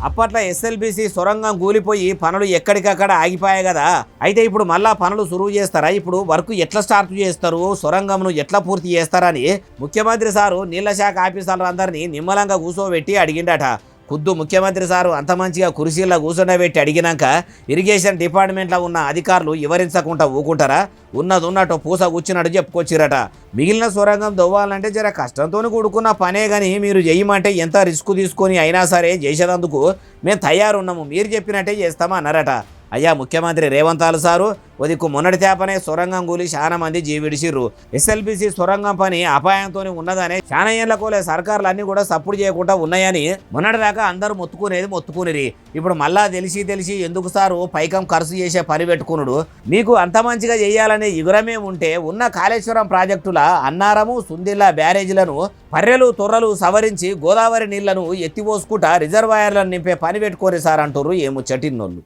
అప్పట్లో ఎస్ఎల్బిసి సొరంగం కూలిపోయి పనులు ఎక్కడికక్కడ ఆగిపోయాయి కదా. అయితే ఇప్పుడు మళ్ళా పనులు సురువు చేస్తారా? ఇప్పుడు వర్క్ ఎట్లా స్టార్ట్ చేస్తారు, సొరంగంను ఎట్లా పూర్తి చేస్తారని ముఖ్యమంత్రి సారు నీళ్ల శాఖ ఆఫీసర్లందరినీ నిమ్మలంగా కూర్చోబెట్టి అడిగిండట. ఖుద్దు ముఖ్యమంత్రి సారు అంత మంచిగా కుర్చీల్లో కూర్చొని అడిగినాక ఇరిగేషన్ డిపార్ట్మెంట్లో ఉన్న అధికారులు వివరించకుండా ఊకుంటారా? ఉన్నట్టు పూస కూర్చున్నట్టు చెప్పుకొచ్చిరట. మిగిలిన సొరంగం దొవ్వాలంటే జర కష్టంతో కూడుకున్న పనే కానీ మీరు చేయమంటే ఎంత రిస్క్ తీసుకొని అయినా సరే చేసేందుకు మేము తయారున్నాము, మీరు చెప్పినట్టే చేస్తామన్నారట. అయ్యా ముఖ్యమంత్రి రేవంతాలు సారు ఉదికు మొన్నటి తేపనే సొరంగం కూలి చాలా మంది జీవిడిచిర్రు. ఎస్ఎల్బిసి సొరంగం పని అపాయంతో ఉన్నదనే చాలా ఏళ్ల కోలే సర్కారులు అన్నీ కూడా సపోర్ట్ చేయకుండా ఉన్నాయని మొన్నటిదాకా అందరూ మొత్తుకునిరి. ఇప్పుడు మళ్ళా తెలిసి ఎందుకు సారు పైకం ఖర్చు చేసే పని పెట్టుకునుడు? మీకు అంత మంచిగా చేయాలనే ఇగురమే ఉంటే ఉన్న కాళేశ్వరం ప్రాజెక్టుల అన్నారము సుందిల్లా బ్యారేజీలను పర్రెలు తొర్రలు సవరించి గోదావరి నీళ్లను ఎత్తిపోసుకుంటా రిజర్వాయర్లను నింపే పని పెట్టుకోరు సార్ అంటుర్రు ఏమో చటిన్నోళ్ళు.